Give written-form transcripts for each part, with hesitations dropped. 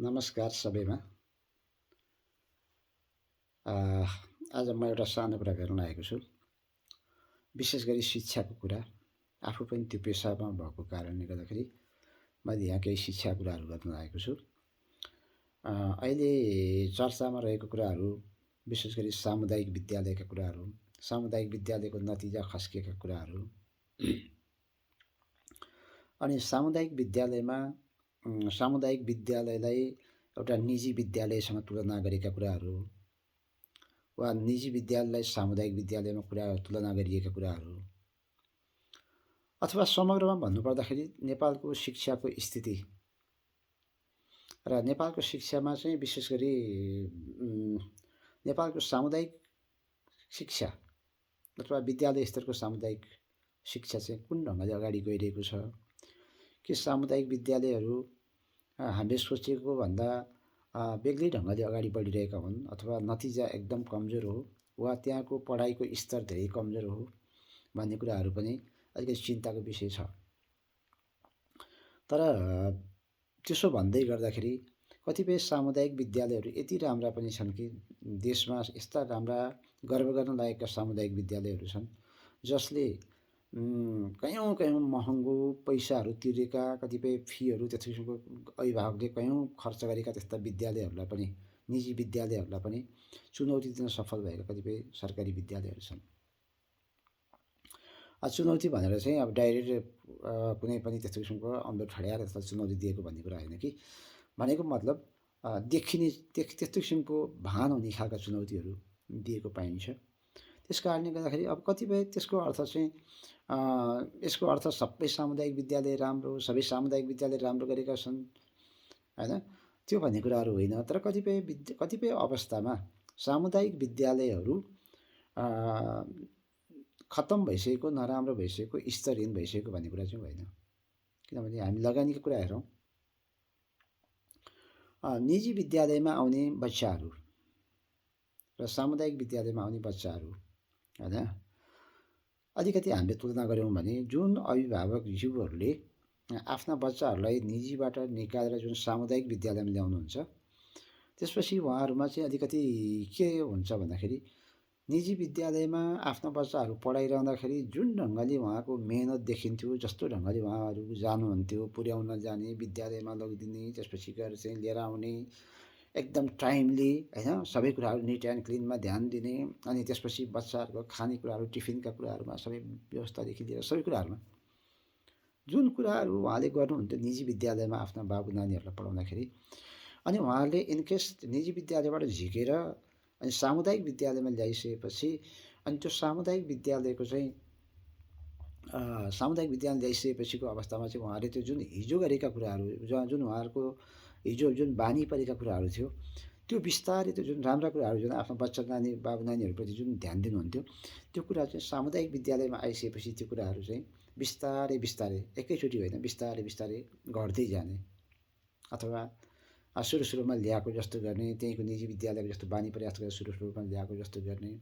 नमस्कार सबैमा। आज म एउटा सानो कुरा गर्न आएको छु। विशेष गरी शिक्षाको कुरा। आफू पनि त्यो पेसामा भएको कारणले गर्दाखेरि मैले यहाँ केही शिक्षा कुराहरू गर्न आएको छु। अहिले चर्चामा रहेको कुराहरू विशेष गरी सामुदायिक विद्यालयका कुराहरू, सामुदायिक विद्यालयको नतिजा खस्किएका कुराहरू अनि सामुदायिक विद्यालयलाई एउटा निजी विद्यालयसँग तुलना गरेका कुराहरू वा निजी विद्यालयलाई सामुदायिक विद्यालयमा तुलना गरिएका कुराहरू अथवा समग्रमा भन्नुपर्दाखेरि नेपालको शिक्षाको स्थिति र नेपालको शिक्षामा चाहिँ विशेष गरी नेपालको सामुदायिक शिक्षा अथवा विद्यालय स्तरको सामुदायिक शिक्षा चाहिँ कुन ढङ्गले अगाडि गइरहेको छ कि सामुदायिक विद्यालयहरू हामीले सोचेको भन्दा बेग्लै ढङ्गले अगाडि बढिरहेका हुन् अथवा नतिजा एकदम कमजोर हो वा त्यहाँको पढाइको स्तर धेरै कमजोर हो भन्ने कुराहरू पनि अलिकति चिन्ताको विषय छ। तर त्यसो भन्दै गर्दाखेरि कतिपय सामुदायिक विद्यालयहरू यति राम्रा पनि छन् कि देशमा यस्ता राम्रा गर्व गर्न लायकका सामुदायिक विद्यालयहरू छन् जसले कयौँ महँगो पैसाहरू तिरेका कतिपय फीहरू त्यसको अभिभावकले कयौँ खर्च गरेका त्यस्ता विद्यालयहरूलाई पनि निजी विद्यालयहरूलाई पनि चुनौती दिन सफल भएका कतिपय सरकारी विद्यालयहरू छन्। चुनौती भनेर चाहिँ अब डाइरेक्ट कुनै पनि त्यस्तो किसिमको अम्बो ठड्याएर त्यसलाई चुनौती दिएको भन्ने कुरा होइन कि भनेको मतलब देखिने त्यस्तो किसिमको भान हुने खालका चुनौतीहरू दिएको पाइन्छ। त्यस कारणले गर्दाखेरि अब कतिपय त्यसको अर्थ चाहिँ यसको अर्थ सबै सामुदायिक विद्यालय राम्रो, सबै सामुदायिक विद्यालय राम्रो गरेका छन् होइन, त्यो भन्ने कुराहरू होइन। तर कतिपय अवस्थामा सामुदायिक विद्यालयहरू खत्तम भइसकेको, नराम्रो भइसकेको, स्तरहीन भइसकेको भन्ने कुरा चाहिँ होइन। किनभने हामी लगानीको कुरा हेरौँ, निजी विद्यालयमा आउने बच्चाहरू र सामुदायिक विद्यालयमा आउने बच्चाहरू होइन, अलिकति हामीले तुलना गऱ्यौँ भने जुन अभिभावकज्यूहरूले आफ्ना बच्चाहरूलाई निजीबाट निकालेर जुन सामुदायिक विद्यालयमा ल्याउनुहुन्छ त्यसपछि उहाँहरूमा चाहिँ अलिकति के हुन्छ भन्दाखेरि निजी विद्यालयमा आफ्ना बच्चाहरू पढाइरहँदाखेरि जुन ढङ्गले उहाँको मेहनत देखिन्थ्यो, जस्तो ढङ्गले उहाँहरू जानुहुन्थ्यो, पुर्याउन जाने, विद्यालयमा लगिदिने, त्यसपछि गएर चाहिँ लिएर आउने, एकदम टाइमली होइन, सबै कुराहरू निट एन्ड क्लिनमा ध्यान दिने, अनि त्यसपछि बच्चाहरूको खानेकुराहरू टिफिनका कुराहरूमा सबै व्यवस्थादेखि लिएर सबै कुराहरूमा जुन कुराहरू उहाँले गर्नुहुन्थ्यो निजी विद्यालयमा आफ्ना बाबु नानीहरूलाई पढाउँदाखेरि, अनि उहाँहरूले इनकेस निजी विद्यालयबाट झिकेर अनि सामुदायिक विद्यालयमा ल्याइसकेपछि अनि त्यो सामुदायिक विद्यालय ल्याइसकेपछिको अवस्थामा चाहिँ उहाँहरूले त्यो जुन हिजो गरेका कुराहरू, जुन उहाँहरूको हिजो जुन बानी परेका कुराहरू थियो, त्यो बिस्तारै त्यो जुन राम्रा कुराहरू जुन आफ्नो बच्चा नानी बाबु नानीहरूप्रति जुन ध्यान दिनुहुन्थ्यो, त्यो कुरा चाहिँ सामुदायिक विद्यालयमा आइसकेपछि त्यो कुराहरू चाहिँ बिस्तारै एकैचोटि होइन, बिस्तारै घट्दै जाने अथवा सुरुमा ल्याएको जस्तो गर्ने, त्यहीँको निजी विद्यालयको जस्तो बानी परे जस्तो सुरुमा ल्याएको जस्तो गर्ने,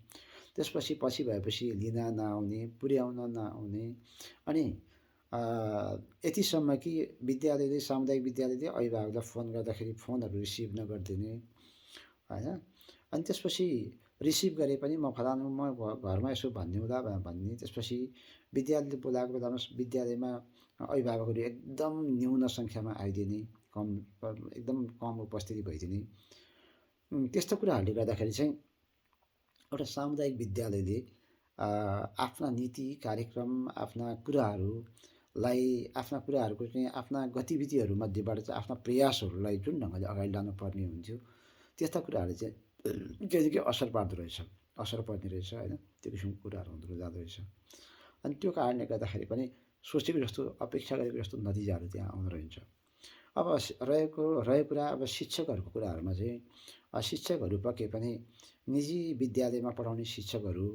त्यसपछि पछि भएपछि लिन नआउने, पुर्याउन नआउने, अनि यतिसम्म कि विद्यालयले सामुदायिक विद्यालयले अभिभावकलाई फोन गर्दाखेरि फोनहरू रिसिभ नगरिदिने होइन, अनि त्यसपछि रिसिभ गरे पनि म घरमा यसो भनिदिउँला भन्ने, त्यसपछि विद्यालयले बोलाएको बेलामा विद्यालयमा अभिभावकहरू एकदम न्यून सङ्ख्यामा आइदिने, एकदम कम उपस्थिति भइदिने, त्यस्तो कुराहरूले गर्दाखेरि चाहिँ एउटा सामुदायिक विद्यालयले आफ्ना नीति कार्यक्रम, आफ्ना कुराहरूको चाहिँ आफ्ना गतिविधिहरूमध्येबाट चाहिँ आफ्ना प्रयासहरूलाई जुन ढङ्गले अगाडि लानुपर्ने हुन्थ्यो त्यस्ता कुराहरूले चाहिँ के असर पर्ने रहेछ होइन, त्यो किसिमको कुराहरू हुँदो जाँदो रहेछ। अनि त्यो कारणले गर्दाखेरि पनि सोचेको जस्तो, अपेक्षा गरेको जस्तो नतिजाहरू त्यहाँ आउँदो रहन्छ। अब रहेको कुरा अब शिक्षकहरूको कुराहरूमा चाहिँ शिक्षकहरू पक्कै पनि निजी विद्यालयमा पढाउने शिक्षकहरू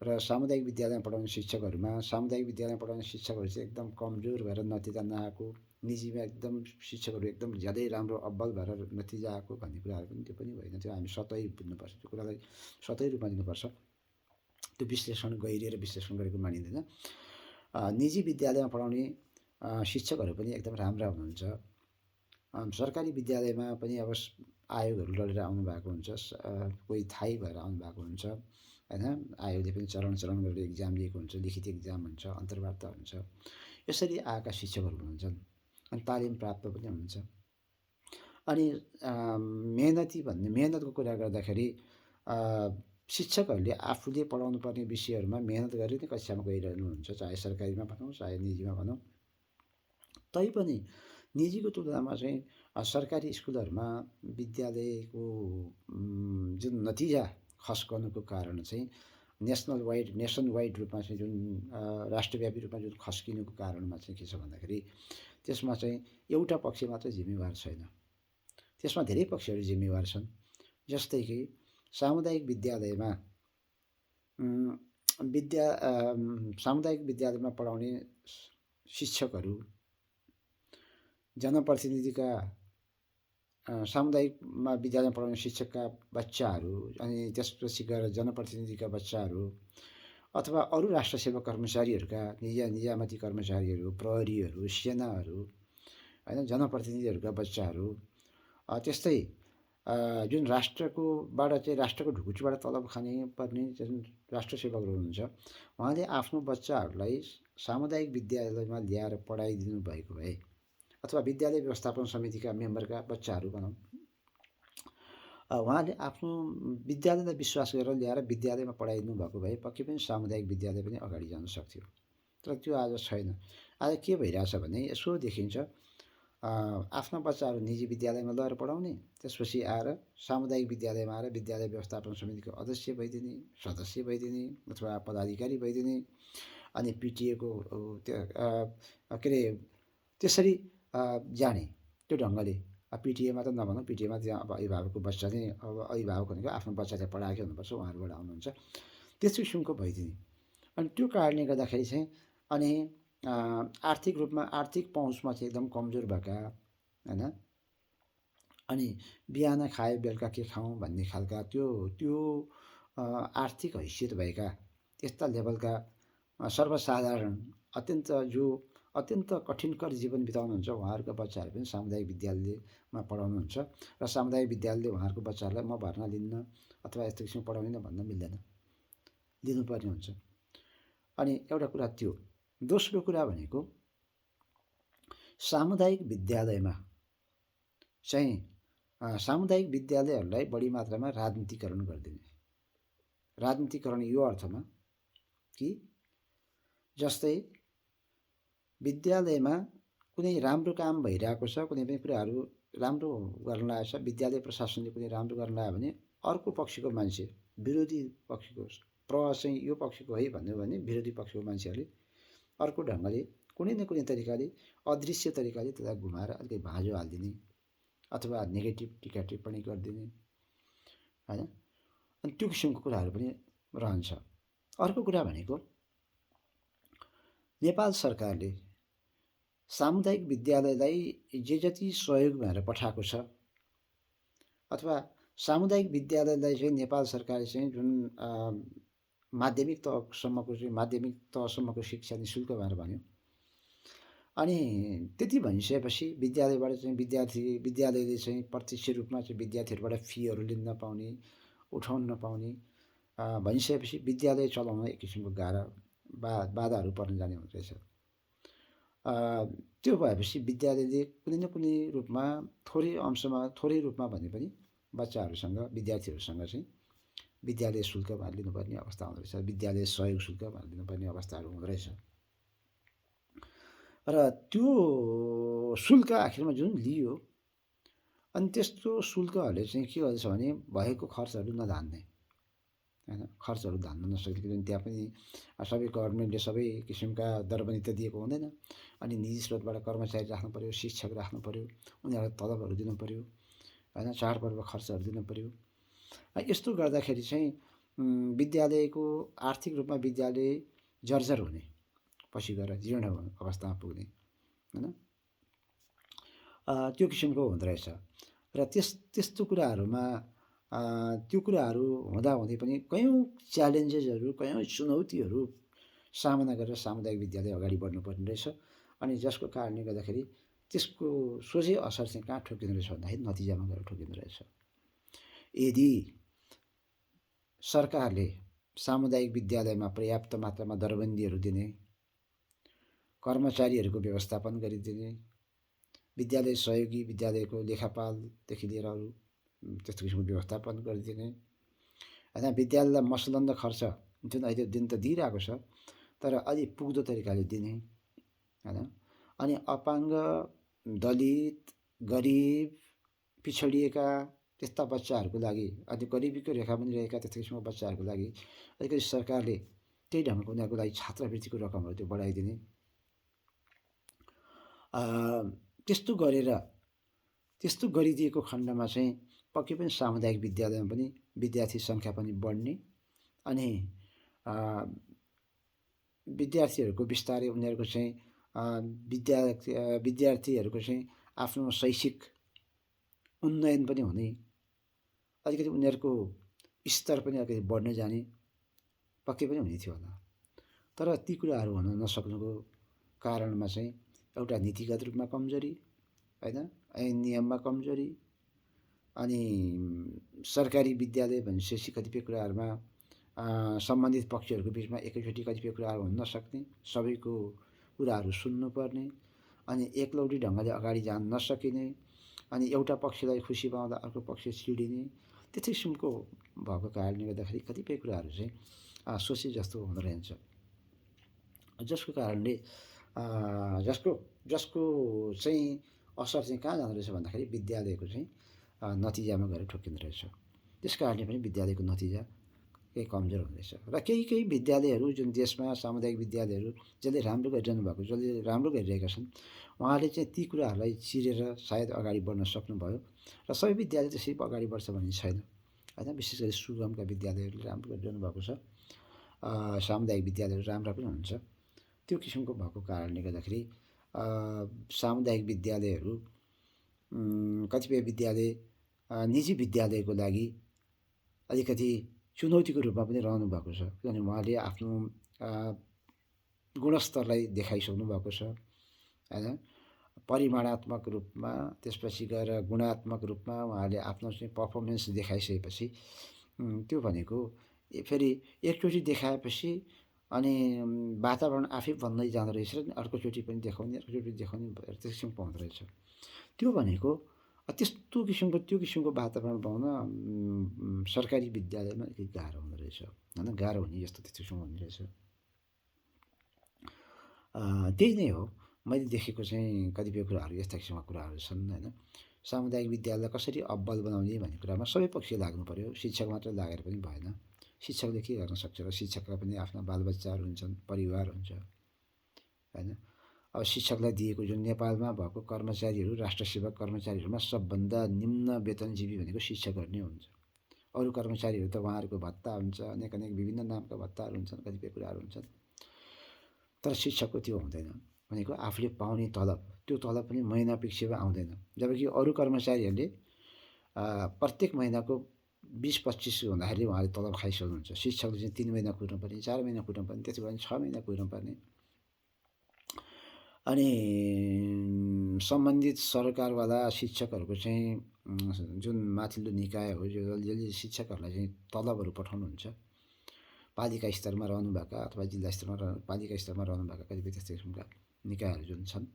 र सामुदायिक विद्यालयमा पढाउने शिक्षकहरूमा सामुदायिक विद्यालयमा पढाउने शिक्षकहरू चाहिँ एकदम कमजोर भएर नतिजा नआएको, निजीमा एकदम शिक्षकहरू एकदम ज्यादै राम्रो अब्बल भएर नतिजा आएको भन्ने कुराहरू पनि त्यो पनि होइन। त्यो हामी सतै बुझ्नुपर्छ, त्यो कुरालाई सतै रूपमा लिनुपर्छ। त्यो गहिरिएर विश्लेषण गरेको मानिँदैन। निजी विद्यालयमा पढाउने शिक्षकहरू पनि एकदम राम्रा हुनुहुन्छ, सरकारी विद्यालयमा पनि अब आयोगहरू लडेर आउनुभएको हुन्छ, कोही थाहै भएर आउनुभएको हुन्छ होइन। आयोगले पनि चरण गरेर इक्जाम लिएको हुन्छ, लिखित इक्जाम हुन्छ, अन्तर्वार्ता हुन्छ। यसरी आएका शिक्षकहरू हुनुहुन्छ अनि तालिम प्राप्त पनि हुनुहुन्छ। अनि मेहनतको कुरा गर्दाखेरि शिक्षकहरूले आफूले पढाउनु पर्ने विषयहरूमा मेहनत गरी नै कक्षामा गइरहनुहुन्छ, चाहे सरकारीमा भनौँ चाहे निजीमा भनौँ। तैपनि निजीको तुलनामा चाहिँ सरकारी स्कुलहरूमा विद्यालयको जुन नतिजा खस्कनुको कारण चाहिँ नेसन वाइड रूपमा चाहिँ जुन राष्ट्रव्यापी रूपमा जुन खस्किनुको कारणमा चाहिँ के छ भन्दाखेरि त्यसमा चाहिँ एउटा पक्ष मात्र जिम्मेवार छैन, त्यसमा धेरै पक्षहरू जिम्मेवार छन्। जस्तै कि सामुदायिक विद्यालयमा पढाउने शिक्षकहरू, जनप्रतिनिधिका सामुदायिकमा विद्यालयमा पढाउने शिक्षकका बच्चाहरू, अनि त्यसपछि गएर जनप्रतिनिधिका बच्चाहरू, अथवा अरू राष्ट्र सेवा कर्मचारीहरूका निजामती कर्मचारीहरू, प्रहरीहरू, सेनाहरू होइन, जनप्रतिनिधिहरूका बच्चाहरू, त्यस्तै जुन राष्ट्रको ढुकुटीबाट तलब खाने पर्ने जुन राष्ट्र सेवकहरू हुनुहुन्छ, उहाँले आफ्नो बच्चाहरूलाई सामुदायिक विद्यालयमा ल्याएर पढाइदिनु भएको भए, अथवा विद्यालय व्यवस्थापन समितिका मेम्बरका बच्चाहरू भनौँ, उहाँले आफ्नो विद्यालयलाई विश्वास गरेर ल्याएर विद्यालयमा पढाइदिनु भएको भए पक्कै पनि सामुदायिक विद्यालय पनि अगाडि जान सक्थ्यो। तर त्यो आज छैन। आज के भइरहेछ भने यसो देखिन्छ, आफ्ना बच्चाहरू निजी विद्यालयमा लगेर पढाउने, त्यसपछि आएर सामुदायिक विद्यालयमा आएर विद्यालय व्यवस्थापन समितिको अध्यक्ष भइदिने, सदस्य भइदिने अथवा पदाधिकारी भइदिने, अनि पिटिएको के अरे त्यसरी जाने त्यो ढङ्गले। पिटिएमा त नभनौँ, पिटिएमा त्यहाँ अब अभिभावकको बच्चा नै, अब अभिभावक भनेको आफ्नो बच्चाले पढाएकै हुनुपर्छ, उहाँहरूबाट आउनुहुन्छ, त्यस किसिमको भइदिने। अनि त्यो कारणले गर्दाखेरि चाहिँ अनि आर्थिक रूपमा आर्थिक पहुँचमा चाहिँ एकदम कमजोर भएका होइन, अनि बिहान खाए बेलुका के खाउँ भन्ने खालका त्यो आर्थिक हैसियत भएका यस्ता लेभलका सर्वसाधारण अत्यन्त कठिनकर जीवन बिताउनुहुन्छ उहाँहरूका बच्चाहरू पनि सामुदायिक विद्यालयमा पढाउनुहुन्छ, र सामुदायिक विद्यालयले उहाँहरूको बच्चाहरूलाई म भर्ना लिन्न अथवा यस्तो किसिमको पढाउदिनँ भन्न मिल्दैन, लिनुपर्ने हुन्छ। अनि एउटा कुरा त्यो। दोस्रो कुरा भनेको सामुदायिक विद्यालयमा चाहिँ सामुदायिक विद्यालयहरूलाई बढी मात्रामा राजनीतिकरण गरिदिने। राजनीतिकरण यो अर्थमा कि जस्तै विद्यालयमा कुनै राम्रो काम भइरहेको छ, कुनै पनि कुराहरू राम्रो गर्न लागेको छ, विद्यालय प्रशासनले कुनै राम्रो गर्न लाग्यो भने अर्को पक्षको मान्छे, विरोधी पक्षको चाहिँ यो पक्षको है भन्यो भने विरोधी पक्षको मान्छेहरूले अर्को ढङ्गले कुनै न कुनै तरिकाले अदृश्य तरिकाले त्यसलाई घुमाएर अलिकति भाँजो हालिदिने अथवा नेगेटिभ टिका टिप्पणी गरिदिने होइन। अनि त्यो किसिमको कुराहरू पनि रहन्छ। अर्को कुरा भनेको नेपाल सरकारले सामुदायिक विद्यालयलाई जे जति सहयोग भएर पठाएको छ, अथवा सामुदायिक विद्यालयलाई चाहिँ नेपाल सरकारले चाहिँ जुन माध्यमिक तहसम्मको शिक्षा निःशुल्क भनेर भन्यो, अनि त्यति भनिसकेपछि विद्यालयबाट चाहिँ विद्यालयले चाहिँ प्रत्यक्ष रूपमा चाहिँ विद्यार्थीहरूबाट फीहरू लिन नपाउने, उठाउन नपाउने भनिसकेपछि विद्यालय चलाउन एक किसिमको बाधाहरू पर्न जाने हुँदो रहेछ। त्यो भएपछि विद्यालयले कुनै न कुनै रूपमा थोरै रूपमा भने पनि बच्चाहरूसँग विद्यार्थीहरूसँग चाहिँ विद्यालय शुल्क भनेर लिनुपर्ने अवस्था हुँदो रहेछ, विद्यालय सहयोग शुल्क भनेर लिनुपर्ने अवस्थाहरू हुँदो रहेछ। र त्यो शुल्क आखिरमा जुन लियो, अनि त्यस्तो शुल्कहरूले चाहिँ के गर्छ भने भएको खर्चहरू नधान्ने होइन, खर्चहरू धान्न नसक्ने, किनभने त्यहाँ पनि सबै गभर्मेन्टले सबै किसिमका दरबन्दी त दिएको हुँदैन। अनि निजी स्रोतबाट कर्मचारी राख्नु पऱ्यो, शिक्षक राख्नु पऱ्यो, उनीहरूलाई तलबहरू दिनु पऱ्यो होइन, चाडपर्व खर्चहरू दिनु पऱ्यो। यस्तो गर्दाखेरि चाहिँ विद्यालयको आर्थिक रूपमा विद्यालय जर्जर हुने, पछि गएर जीर्ण अवस्थामा पुग्ने होइन, त्यो किसिमको हुँदो रहेछ। र त्यस्तो कुराहरूमा त्यो कुराहरू हुँदाहुँदै पनि कयौँ च्यालेन्जेसहरू, कयौँ चुनौतीहरू सामना गरेर सामुदायिक विद्यालय अगाडि बढ्नुपर्ने रहेछ। अनि जसको कारणले गर्दाखेरि त्यसको सोझै असर चाहिँ कहाँ ठोकिँदो रहेछ भन्दाखेरि नतिजामा गएर ठोकिँदो रहेछ। यदि सरकारले सामुदायिक विद्यालयमा पर्याप्त मात्रामा दरबन्दीहरू दिने, कर्मचारीहरूको व्यवस्थापन गरिदिने, विद्यालय सहयोगी विद्यालयको लेखापालदेखि लिएर अरू त्यस्तो किसिमको व्यवस्थापन गरिदिने, होइन, विद्यालयलाई मसलन्द खर्च जुन अहिले दिन त दिइरहेको छ तर अलि पुग्दो तरिकाले दिने, होइन, अनि अपाङ्ग, दलित, गरिब, पिछडिएका त्यस्ता बच्चाहरूको लागि, अनि गरिबीको रेखामुनि रहेका त्यस्तो किसिमको बच्चाहरूको लागि अलिकति सरकारले त्यही ढङ्गको उनीहरूको लागि छात्रवृत्तिको रकमहरू त्यो बढाइदिने, त्यस्तो गरिदिएको खण्डमा चाहिँ पक्कै पनि सामुदायिक विद्यालयमा पनि विद्यार्थी सङ्ख्या पनि बढ्ने, अनि विद्यार्थीहरूको बिस्तारै उनीहरूको चाहिँ विद्यार्थीहरूको चाहिँ आफ्नो शैक्षिक उन्नयन पनि हुने, अलिकति उनीहरूको स्तर पनि अलिकति बढ्न जाने पक्कै पनि हुने थियो होला। तर ती कुराहरू हुन नसक्नुको कारणमा चाहिँ एउटा नीतिगत रूपमा कमजोरी, होइन, ऐन नियममा कमजोरी, अनि सरकारी विद्यालय भनेपछि कतिपय कुराहरूमा सम्बन्धित पक्षहरूको बिचमा एकैचोटि कतिपय कुराहरू हुन नसक्ने, सबैको कुराहरू सुन्नुपर्ने, अनि एकलौटी ढङ्गले अगाडि जान नसकिने, अनि एउटा पक्षलाई खुसी पाउँदा अर्को पक्ष चिडिने, त्यस्तै किसिमको भएको कारणले गर्दाखेरि कतिपय कुराहरू चाहिँ सोचे जस्तो हुँदो रहन्छ, जसको कारणले जसको चाहिँ असर चाहिँ कहाँ जाँदो रहेछ भन्दाखेरि विद्यालयको चाहिँ नतिजामा गएर ठोकिँदो रहेछ। त्यस कारणले पनि विद्यालयको नतिजा केही कमजोर हुँदैछ। र केही विद्यालयहरू जुन देशमा सामुदायिक विद्यालयहरू जसले राम्रो गरिरहनु भएको, जसले राम्रो गरिरहेका छन्, उहाँले चाहिँ ती कुराहरूलाई चिरेर सायद अगाडि बढ्न सक्नुभयो। र सबै विद्यालय त्यसरी अगाडि बढ्छ भन्ने छैन, होइन, विशेष गरी सुगमका विद्यालयहरूले राम्रो गरिरहनु भएको छ, सामुदायिक विद्यालयहरू राम्रा पनि हुन्छ। त्यो किसिमको भएको कारणले गर्दाखेरि सामुदायिक विद्यालयहरू, कतिपय विद्यालय निजी विद्यालयको लागि अलिकति चुनौतीको रूपमा पनि रहनु भएको छ, किनभने उहाँले आफ्नो गुणस्तरलाई देखाइसक्नु भएको छ, होइन, परिमाणात्मक रूपमा, त्यसपछि गएर गुणात्मक रूपमा उहाँले आफ्नो चाहिँ पर्फर्मेन्स देखाइसकेपछि त्यो भनेको फेरि एकचोटि देखाएपछि अनि वातावरण आफै बन्दै जाँदो रहेछ, अर्कोचोटि पनि देखाउने त्यस्तो किसिमको हुँदो रहेछ। त्यो भनेको त्यो किसिमको वातावरण पाउन सरकारी विद्यालयमा अलिकति गाह्रो हुँदो रहेछ, होइन, गाह्रो हुने जस्तो त्यस्तो किसिमको हुने रहेछ। त्यही नै हो मैले देखेको चाहिँ कतिपय कुराहरू, यस्ता किसिमका कुराहरू छन्, होइन। सामुदायिक विद्यालय कसरी अब्बल बनाउने भन्ने कुरामा सबै पक्ष लाग्नु पर्यो, शिक्षक मात्र लागेर पनि भएन। शिक्षकले के गर्न सक्छ र शिक्षकका पनि आफ्ना बालबच्चाहरू हुन्छन्, परिवार हुन्छ, होइन। अब शिक्षकलाई दिएको जुन नेपालमा भएको कर्मचारीहरू, राष्ट्र सेवक कर्मचारीहरूमा सबभन्दा निम्न वेतनजीवी भनेको शिक्षकहरू नै हुन्छ। अरू कर्मचारीहरू त उहाँहरूको भत्ता हुन्छ, अनेक विभिन्न नामका भत्ताहरू हुन्छन्, कतिपय कुराहरू हुन्छन्, तर शिक्षकको त्यो हुँदैन। भनेको आफूले पाउने तलब, त्यो तलब पनि महिना पिछेमा आउँदैन, जबकि अरू कर्मचारीहरूले प्रत्येक महिनाको 20-25 हुँदाखेरि उहाँले तलब खाइसक्नुहुन्छ। शिक्षकले चाहिँ 3 महिना कुर्नुपर्ने, 4 महिना कुर्नुपर्ने, त्यसो भने 6 महिना कुर्नुपर्ने। अनि सम्बन्धित सरकारवाला शिक्षकहरूको चाहिँ जुन माथिल्लो निकाय हो, जसले शिक्षकहरूलाई चाहिँ तलबहरू पठाउनुहुन्छ, पालिका स्तरमा रहनुभएका अथवा जिल्ला स्तरमा पालिका स्तरमा रहनुभएका कतिपय त्यस्तो किसिमका निकायहरू जुन छन्,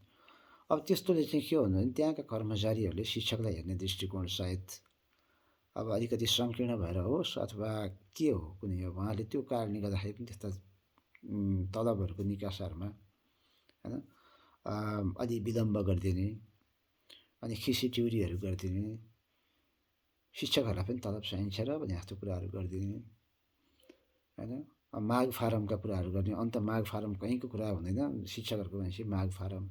अब त्यस्तोले चाहिँ के भन्नु भने त्यहाँका कर्मचारीहरूले शिक्षकलाई हेर्ने दृष्टिकोण सायद अब अलिकति सङ्कीर्ण भएर होस् अथवा के हो कुनै, अब उहाँले त्यो कारणले गर्दाखेरि पनि त्यस्ता तलबहरूको निकासाहरूमा, होइन, अलि विलम्ब गरिदिने, अनि खिसीट्युरीहरू गरिदिने, शिक्षकहरूलाई पनि तलब चाहिन्छ र भन्ने जस्तो कुराहरू गरिदिने, होइन। माग फारमका कुराहरू गर्ने, अन्त माग फारम कहीँको कुरा हुँदैन, शिक्षकहरूको भनेपछि माग फारम,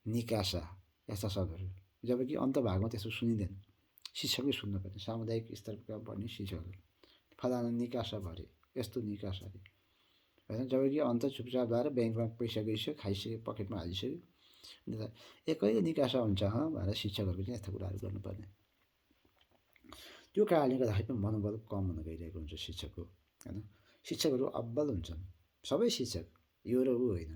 निकासा, यस्ता शब्दहरू, जबकि अन्त भागमा त्यस्तो सुनिँदैन। शिक्षकले सुन्नुपर्ने, सामुदायिक स्तरका पढ्ने शिक्षकहरू, फलाना निकासा भरे, यस्तो निकासा अरे, होइन, जबकि अन्त चुपचाप लाएर ब्याङ्कमा पैसा गइसक्यो, खाइसक्यो, पकेटमा हालिसक्यो, कहिले निकासा हुन्छ भनेर शिक्षकहरूको चाहिँ यस्ता कुराहरू गर्नुपर्ने। त्यो कारणले गर्दाखेरि पनि मनोबल कम हुन गइरहेको हुन्छ शिक्षकको, होइन। शिक्षकहरू अब्बल हुन्छन्, सबै शिक्षक, यो र ऊ होइन।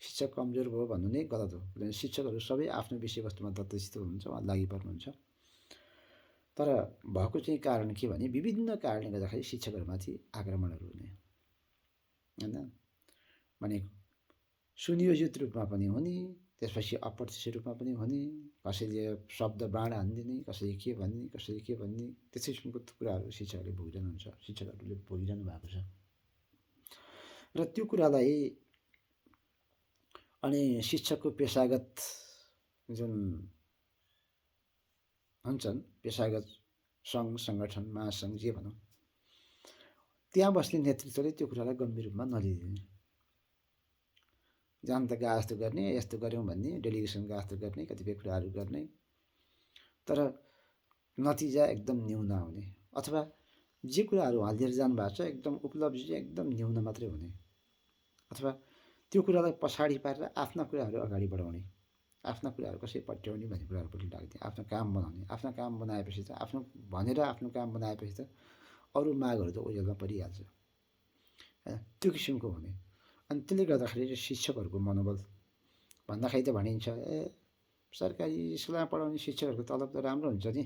शिक्षक कमजोर भयो भन्नु नै गलत हो। किनभने शिक्षकहरू सबै आफ्नो विषयवस्तुमा दत्तचित्त हुनुहुन्छ, उहाँ लागि पर्नुहुन्छ। तर भएको चाहिँ कारण के भने विभिन्न कारणले गर्दाखेरि शिक्षकहरूमाथि आक्रमणहरू हुने होइन, भने सुनियोजित रूपमा पनि हुने, त्यसपछि अप्रत्यक्ष रूपमा पनि हुने, कसैले शब्द बाण हानिदिने, कसैले के भन्ने, कसैले के भन्ने, त्यस्तै किसिमको कुराहरू शिक्षकहरूले भोगिरहनुहुन्छ, शिक्षकहरूले भोगिरहनु भएको छ। र त्यो कुरालाई अनि शिक्षकको पेसागत जुन हुन्छन्, पेसागत सङ्घ सङ्गठन महासङ्घ जे भनौँ, त्यहाँ बस्ने नेतृत्वले त्यो कुरालाई गम्भीर रूपमा नलिदिने, जान त गा जस्तो गर्ने, यस्तो गऱ्यौँ भन्ने, डेलिगेसन गा जस्तो गर्ने, कतिपय कुराहरू गर्ने, तर नतिजा एकदम न्यून आउने, अथवा जे कुराहरू हालिदिएर जानुभएको छ एकदम उपलब्धि चाहिँ एकदम न्यून मात्रै हुने, अथवा त्यो कुरालाई पछाडि पारेर आफ्ना कुराहरू अगाडि बढाउने, आफ्ना कुराहरू कसरी पट्याउने भन्ने कुराहरूपट्टि लाग्ने, आफ्नो काम बनाउने, आफ्नो काम बनाएपछि त आफ्नो भनेर आफ्नो काम बनाएपछि त अरू मागहरू त ओझेलमा परिहाल्छ, त्यो किसिमको हुने। अनि त्यसले गर्दाखेरि शिक्षकहरूको मनोबल भन्दाखेरि त भनिन्छ सरकारी स्कुलमा पढाउने शिक्षकहरूको तलब त राम्रो हुन्छ नि,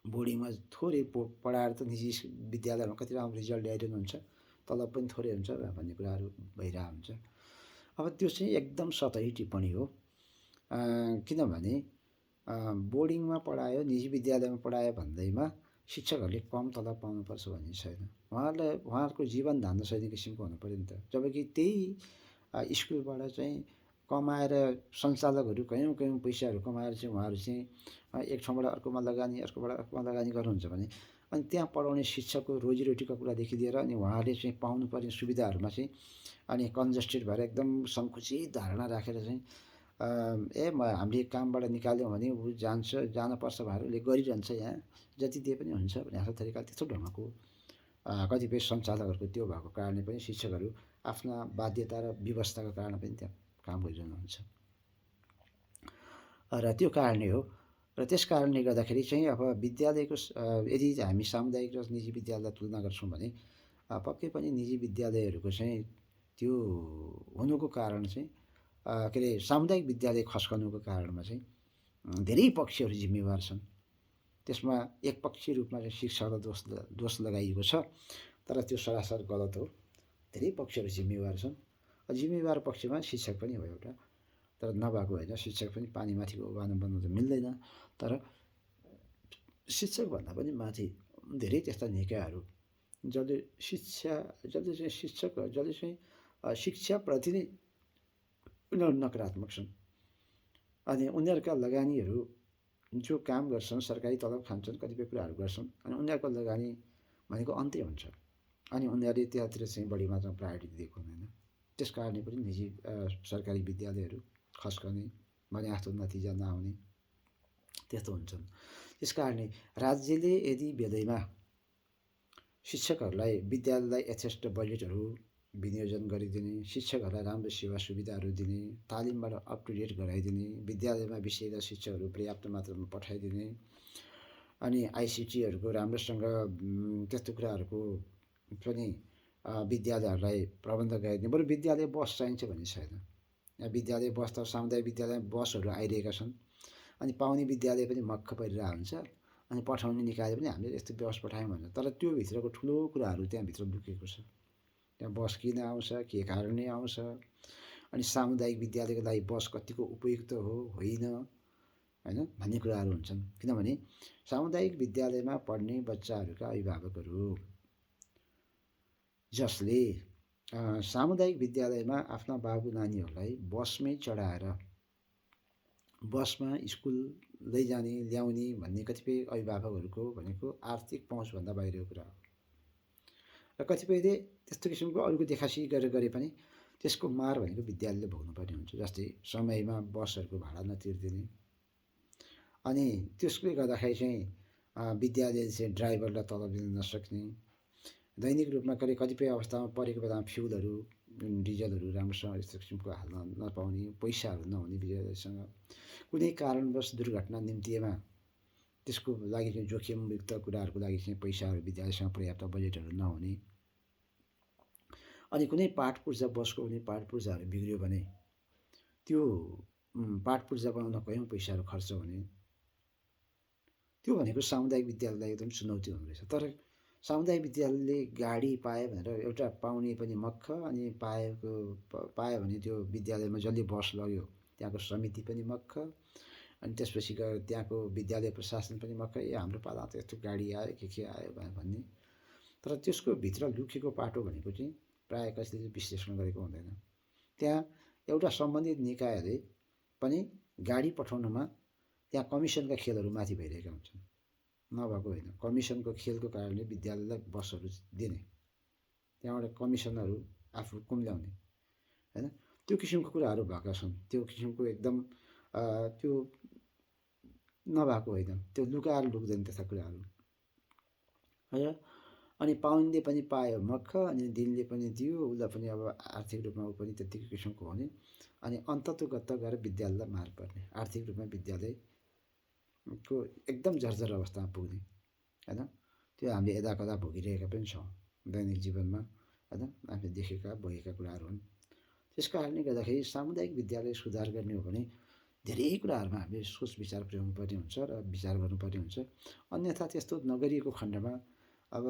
बोर्डिङमा थोरै पढाएर त निजी विद्यालयमा कति राम्रो रिजल्ट ल्याइरहनु हुन्छ, तलब पनि थोरै हुन्छ भन्ने कुराहरू भइरहेको हुन्छ। अब त्यो चाहिँ एकदम सतही टिप्पणी हो, किनभने बोर्डिङमा पढायो, निजी विद्यालयमा पढायो भन्दैमा शिक्षकहरूले कम तलब पाउनुपर्छ भन्ने छैन। उहाँहरूको जीवन धान्न सक्ने किसिमको हुनु पऱ्यो नि त। जबकि त्यही स्कुलबाट चाहिँ कमाएर सञ्चालकहरू कयौँ पैसाहरू कमाएर चाहिँ उहाँहरू चाहिँ एक ठाउँबाट अर्कोमा लगानी, अर्कोबाट अर्कोमा लगानी गर्नुहुन्छ भने अनि त्यहाँ पढाउने शिक्षकको रोजीरोटीको कुरादेखि लिएर अनि उहाँहरूले चाहिँ पाउनुपर्ने सुविधाहरूमा चाहिँ अनि कन्जस्टेड भएर एकदम सङ्कुचित धारणा राखेर चाहिँ हामीले कामबाट निकाल्यौँ भने ऊ जानुपर्छ भनेर उसले गरिरहन्छ, यहाँ जति दिए पनि हुन्छ भन्ने आफ्नो तरिका त्यस्तो ढङ्गको कतिपय सञ्चालकहरूको त्यो भएको कारणले पनि शिक्षकहरू आफ्ना बाध्यता र व्यवस्थाको कारण पनि त्यहाँ काम गरिरहनुहुन्छ र त्यो कारणले हो। र त्यस कारणले गर्दाखेरि चाहिँ अब विद्यालयको यदि हामी सामुदायिक र निजी विद्यालय तुलना गर्छौँ भने पक्कै पनि निजी विद्यालयहरूको चाहिँ त्यो हुनुको कारण चाहिँ के अरे सामुदायिक विद्यालय खस्कनुको कारणमा चाहिँ धेरै पक्षहरू जिम्मेवार छन्। त्यसमा एकपक्षीय रूपमा चाहिँ शिक्षकलाई दोष लगाइएको छ, तर त्यो सरासर गलत हो। धेरै पक्षहरू जिम्मेवार छन्, जिम्मेवार पक्षमा शिक्षक पनि हो एउटा, तर नभएको होइन, शिक्षक पनि पानीमाथिको उभानो बन्नु त मिल्दैन, तर शिक्षकभन्दा पनि माथि धेरै त्यस्ता निकायहरू जसले चाहिँ शिक्षाप्रति नै उनीहरू नकारात्मक छन्, अनि उनीहरूका लगानीहरू जो काम गर्छन्, सरकारी तलब खान्छन्, कतिपय कुराहरू गर्छन्, अनि उनीहरूको लगानी भनेको अन्त्य हुन्छ, अनि उनीहरूले त्यहाँतिर चाहिँ बढी मात्रामा प्रायोरिटी दिएको हुँदैन। त्यस कारणले पनि निजी सरकारी विद्यालयहरू खस्कने, भने जस्तो नतिजा नआउने त्यस्तो हुन्छन्। त्यस कारणले राज्यले यदि बेलैमा शिक्षकहरूलाई विद्यालयलाई यथेष्ट बजेटहरू विनियोजन गरिदिने, शिक्षकहरूलाई राम्रो सेवा सुविधाहरू दिने, तालिमबाट अप टु डेट गराइदिने, विद्यालयमा विषयगत शिक्षकहरू पर्याप्त मात्रामा पठाइदिने, अनि आइसिटीहरूको राम्रोसँग त्यस्तो कुराहरूको पनि विद्यालयहरूलाई प्रबन्ध गरिदिने। बरु विद्यालय बस चाहिन्छ भन्ने छैन, यहाँ विद्यालय बस त सामुदायिक विद्यालयमा बसहरू आइरहेका छन्, अनि पाउने विद्यालय पनि मक्ख परिरहेको हुन्छ, अनि पठाउने निकाय पनि हामीले यस्तो बस पठायौँ भन्छ, तर त्यो भित्रको ठुलो कुराहरू त्यहाँभित्र लुकेको छ। त्यहाँ बस किन आउँछ, के कारणले आउँछ, अनि सामुदायिक विद्यालयको लागि बस कतिको उपयुक्त हो होइन भन्ने कुराहरू हुन्छन्। किनभने सामुदायिक विद्यालयमा पढ्ने बच्चाहरूका अभिभावकहरू जसले सामुदायिक विद्यालयमा आफ्ना बाबु नानीहरूलाई बसमै चढाएर बसमा स्कुल लैजाने ल्याउने भन्ने कतिपय अभिभावकहरूको भनेको आर्थिक पहुँचभन्दा बाहिरको कुरा हो, र कतिपयले त्यस्तो किसिमको अरूको देखासी गरे पनि त्यसको मार भनेको विद्यालयले भोग्नुपर्ने हुन्छ। जस्तै समयमा बसहरूको भाडा नतिर्दिने, अनि त्यसले गर्दाखेरि चाहिँ विद्यालयले चाहिँ ड्राइभरलाई तलब दिन नसक्ने, दैनिक रूपमा कतिपय अवस्थामा परेको बेलामा फ्युलहरू डिजलहरू राम्रोसँग यस्तो किसिमको हाल्न नपाउने, पैसाहरू नहुने विद्यालयसँग, कुनै कारणवश दुर्घटना निम्तिमा त्यसको लागि चाहिँ जोखिमयुक्त कुराहरूको लागि चाहिँ पैसाहरू विद्यालयसँग पर्याप्त बजेटहरू नहुने, अनि कुनै पाठ पूर्जा बसको कुनै पाठ पूर्जाहरू बिग्रियो भने त्यो पाठ पूर्जा बनाउन कयौँ पैसाहरू खर्च हुने, त्यो भनेको सामुदायिक विद्यालयलाई एकदम चुनौती हुँदो रहेछ। तर सामुदायिक विद्यालयले गाडी पायो भनेर एउटा पाउने पनि मक्ख, अनि पायो भने त्यो विद्यालयमा जसले बस लग्यो त्यहाँको समिति पनि मक्ख, अनि त्यसपछि गएर त्यहाँको विद्यालय प्रशासन पनि मक्ख, हाम्रो पालामा त यस्तो गाडी आयो के आयो भन्ने। तर त्यसको भित्र लुकेको पाटो भनेको चाहिँ प्रायः कसैले विश्लेषण गरेको हुँदैन। त्यहाँ एउटा सम्बन्धित निकायले पनि गाडी पठाउनमा त्यहाँ कमिसनका खेलहरू माथि भइरहेका हुन्छन्। नभएको होइन, कमिसनको खेलको कारणले विद्यालयलाई बसहरू दिने, त्यहाँबाट कमिसनहरू आफू कुम्ल्याउने होइन, त्यो किसिमको कुराहरू भएका छन्। त्यो किसिमको एकदम त्यो नभएको होइन, त्यो लुकाएर लुक्दैन त्यस्ता कुराहरू होइन। अनि पाउनेले पनि पायो मक्ख, अनि दिनले पनि दियो, उसलाई पनि अब आर्थिक रूपमा ऊ पनि त्यत्तिकै किसिमको हुने, अनि अन्ततोगत्त गएर विद्यालयलाई मार पर्ने, आर्थिक रूपमा विद्यालयको एकदम जर्जर अवस्थामा पुग्ने होइन। त्यो हामीले यदाकदा भोगिरहेका पनि छौँ दैनिक जीवनमा होइन, हामीले देखेका भोगेका कुराहरू हुन्। त्यस कारणले गर्दाखेरि सामुदायिक विद्यालय सुधार गर्ने हो भने धेरै कुराहरूमा हामीले सोच विचार पुर्याउनु पर्ने हुन्छ र विचार गर्नुपर्ने हुन्छ। अन्यथा त्यस्तो नगरिएको खण्डमा अब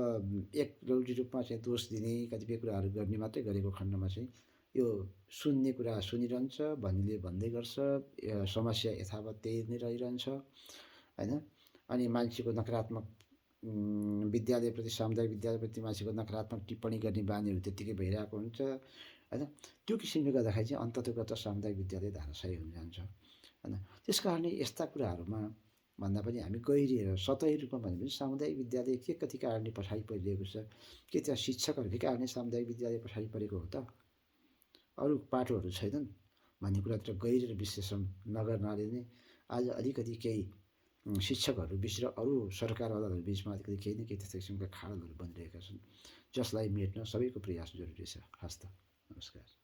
एकलौटी रूपमा चाहिँ दोष दिने, कतिपय कुराहरू गर्ने मात्रै गरेको खण्डमा चाहिँ यो सुन्ने कुरा सुनिरहन्छ, भन्नेले भन्दै गर्छ, समस्या यथावत त्यही नै रहिरहन्छ होइन। अनि मान्छेको नकारात्मक विद्यालयप्रति, सामुदायिक विद्यालयप्रति मान्छेको नकारात्मक टिप्पणी गर्ने बानीहरू त्यत्तिकै भइरहेको हुन्छ होइन। त्यो किसिमले गर्दाखेरि चाहिँ अन्ततोगत्त सामुदायिक विद्यालय धाराशायी हुन जान्छ होइन। त्यस कारणले यस्ता कुराहरूमा भन्दा पनि हामी गहिरिएर सतही रूपमा भन्यो भने सामुदायिक विद्यालय के कति कारणले पछाडि परिरहेको छ, के त्यहाँ शिक्षकहरूकै कारणले सामुदायिक विद्यालय पछाडि परेको हो त, अरू पाटोहरू छैनन् भन्ने कुरातिर गहिरेर विश्लेषण नगर्नाले नै आज अलिकति केही शिक्षकहरू बिच र अरू सरकारवालाहरू बिचमा अलिकति केही न केही त्यस्तो किसिमका खाडलहरू बनिरहेका छन्, जसलाई मेट्न सबैको प्रयास जरुरी छ। हस्त, नमस्कार।